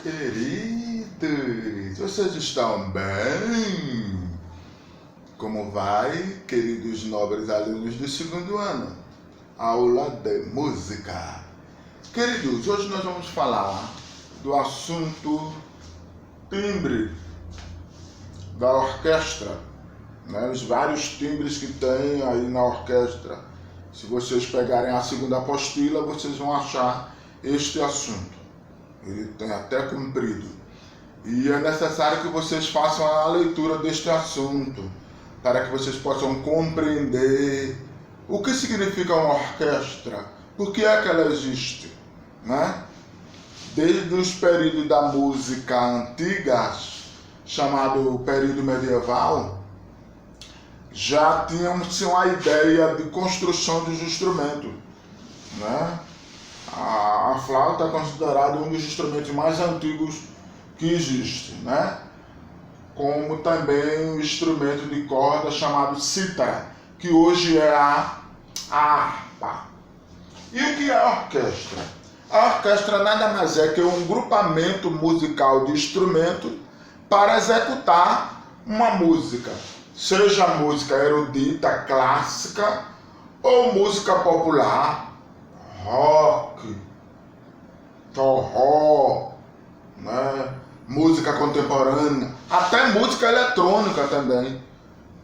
Queridos, vocês estão bem? Como vai, queridos nobres alunos do segundo ano? Aula de música. Queridos, hoje nós vamos falar do assunto timbre da orquestra, né? Os vários timbres que tem aí na orquestra. Se vocês pegarem a segunda apostila, vocês vão achar este assunto. Ele tem até comprido. E é necessário que vocês façam a leitura deste assunto, para que vocês possam compreender o que significa uma orquestra, por que é que ela existe, né? Desde os períodos da música antiga, chamado período medieval, já tínhamos uma ideia de construção dos instrumentos, né? A flauta é considerada um dos instrumentos mais antigos que existe, né? Como também um instrumento de corda chamado cítara, que hoje é a harpa. E o que é a orquestra? A orquestra nada mais é que um grupamento musical de instrumentos para executar uma música, seja música erudita, clássica, ou música popular, rock, forró, né? Música contemporânea, até música eletrônica também,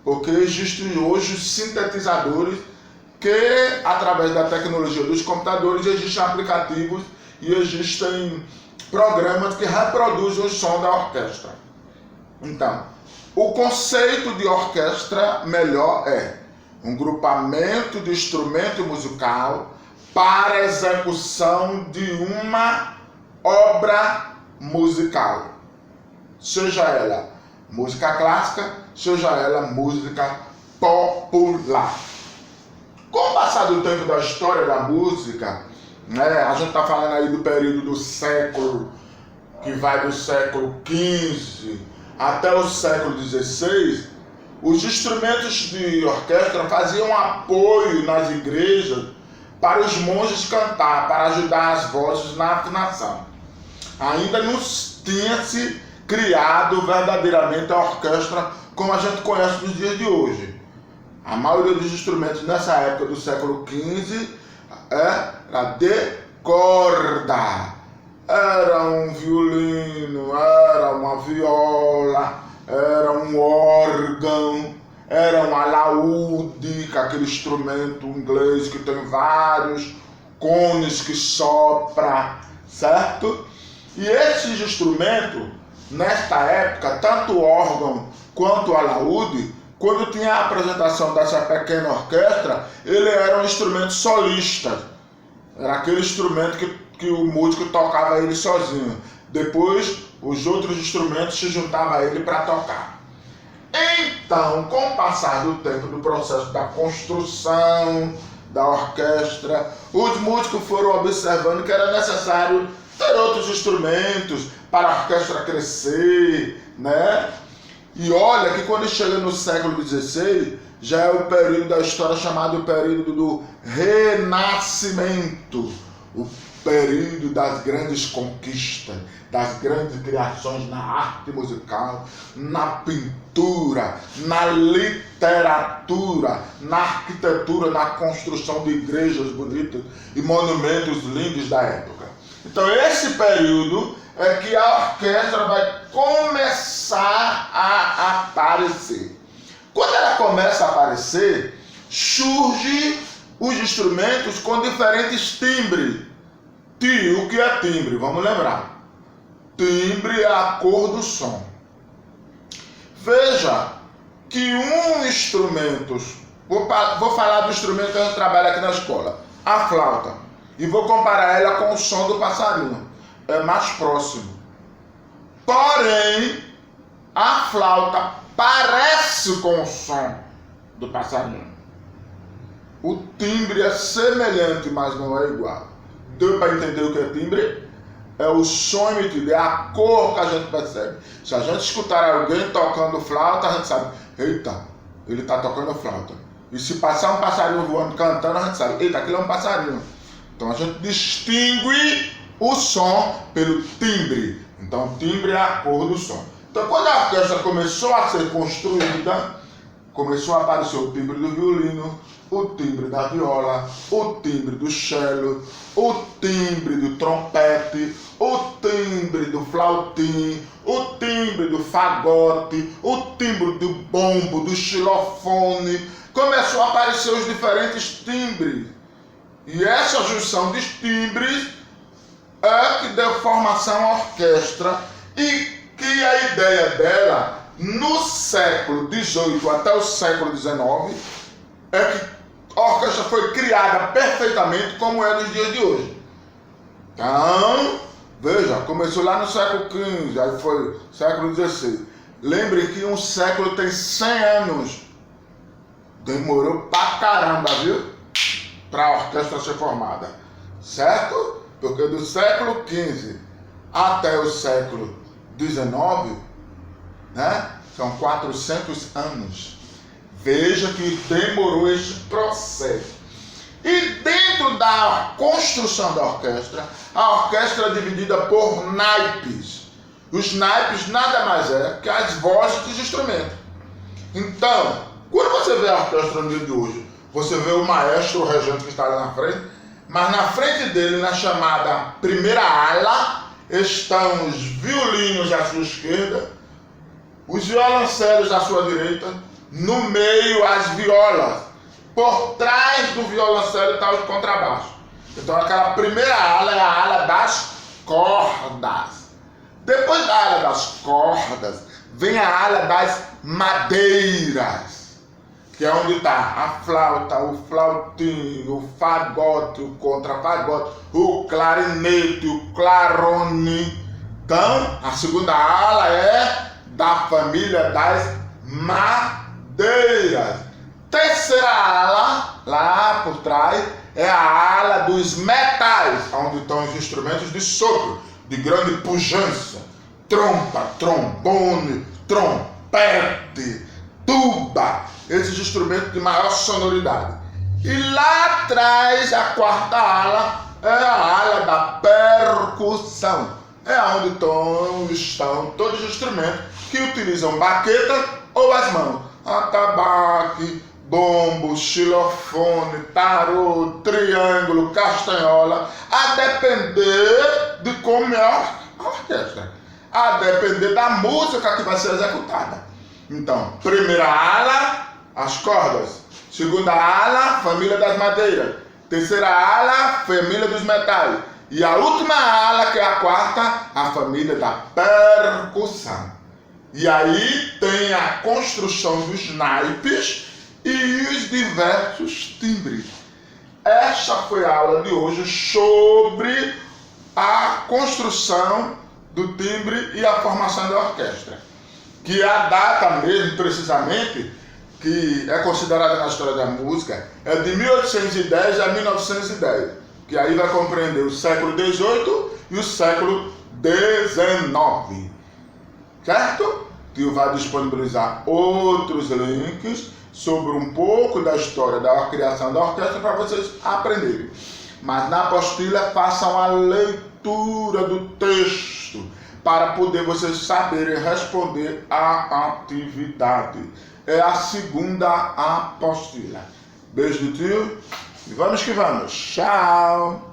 porque existem hoje sintetizadores que, através da tecnologia dos computadores, existem aplicativos e existem programas que reproduzem o som da orquestra. Então, o conceito de orquestra melhor é um grupamento de instrumento musical para execução de uma obra musical, seja ela música clássica, seja ela música popular. Com o passar do tempo da história da música, né, a gente está falando aí do período do século, que vai do século XV até o século XVI, os instrumentos de orquestra faziam apoio nas igrejas para os monges cantar, para ajudar as vozes na afinação. Ainda não tinha se criado verdadeiramente a orquestra como a gente conhece nos dias de hoje. A maioria dos instrumentos nessa época do século XV era de corda. Era um violino, era uma viola, era um órgão, era um alaúde, que é aquele instrumento inglês que tem vários cones que sopra, certo? E esses instrumentos, nesta época, tanto o órgão quanto o alaúde, quando tinha a apresentação dessa pequena orquestra, ele era um instrumento solista. Era aquele instrumento que o músico tocava ele sozinho. Depois, os outros instrumentos se juntavam a ele para tocar. Então, com o passar do tempo, do processo da construção da orquestra, os músicos foram observando que era necessário ter outros instrumentos para a orquestra crescer, né? E olha que quando chega no século XVI, já é o período da história chamado período do Renascimento, o período das grandes conquistas, das grandes criações na arte musical, na pintura, na literatura, na arquitetura, na construção de igrejas bonitas e monumentos lindos da época. Então esse período é que a orquestra vai começar a aparecer. Quando ela começa a aparecer, surgem os instrumentos com diferentes timbres. O que é timbre? Vamos lembrar. Timbre é a cor do som. Veja que um instrumento, vou falar do instrumento que a gente trabalha aqui na escola, a flauta, e vou comparar ela com o som do passarinho. É mais próximo. Porém, a flauta parece com o som do passarinho. O timbre é semelhante, mas não é igual. Deu para entender o que é timbre? É o som emitido, é a cor que a gente percebe. Se a gente escutar alguém tocando flauta, a gente sabe, eita, ele está tocando flauta. E se passar um passarinho voando, cantando, a gente sabe, eita, aquilo é um passarinho. Então a gente distingue o som pelo timbre. Então, timbre é a cor do som. Então, quando a orquestra começou a ser construída, começou a aparecer o timbre do violino, o timbre da viola, o timbre do cello, o timbre do trompete, o timbre do flautim, o timbre do fagote, o timbre do bombo, do xilofone. Começou a aparecer os diferentes timbres. E essa junção de timbres é que deu formação à orquestra e que a ideia dela, no século XVIII até o século XIX, é que a orquestra foi criada perfeitamente como é nos dias de hoje. Então, veja, começou lá no século XV, aí foi século XVI. Lembre que um século tem 100 anos. Demorou pra caramba, viu? Para a orquestra ser formada. Certo? Porque do século XV até o século XIX, né? São 400 anos. Veja que demorou este processo. E dentro da construção da orquestra, a orquestra é dividida por naipes. Os naipes nada mais é que as vozes dos instrumentos. Então, quando você vê a orquestra no dia de hoje, você vê o maestro, o regente que está ali na frente, mas na frente dele, na chamada primeira ala, estão os violinos à sua esquerda, os violoncelos à sua direita, no meio as violas. Por trás do violoncelo está o contrabaixo. Então aquela primeira ala é a ala das cordas. Depois da ala das cordas, vem a ala das madeiras, que é onde está a flauta, o flautim, o fagote, o contrafagote, o clarinete, o clarone. Então, a segunda ala é da família das madeiras. Terceira ala, lá por trás, é a ala dos metais, onde estão os instrumentos de sopro, de grande pujança. Trompa, trombone, trompete, tuba, esses instrumentos de maior sonoridade. E lá atrás, a quarta ala, é a ala da percussão. É onde estão todos os instrumentos que utilizam baqueta ou as mãos. Atabaque, bombo, xilofone, tarô, triângulo, castanhola, a depender de como é a orquestra, a depender da música que vai ser executada. Então, primeira ala, as cordas. Segunda ala, família das madeiras. Terceira ala, família dos metais. E a última ala, que é a quarta, a família da percussão. E aí tem a construção dos naipes e os diversos timbres. Esta foi a aula de hoje sobre a construção do timbre e a formação da orquestra. Que a data mesmo, precisamente, que é considerada na história da música, é de 1810 a 1910. Que aí vai compreender o século XVIII e o século XIX. Certo? Tio vai disponibilizar outros links sobre um pouco da história da criação da orquestra para vocês aprenderem. Mas na apostila façam a leitura do texto para poder vocês saberem responder à atividade. É a segunda apostila. Beijo do tio e vamos que vamos. Tchau!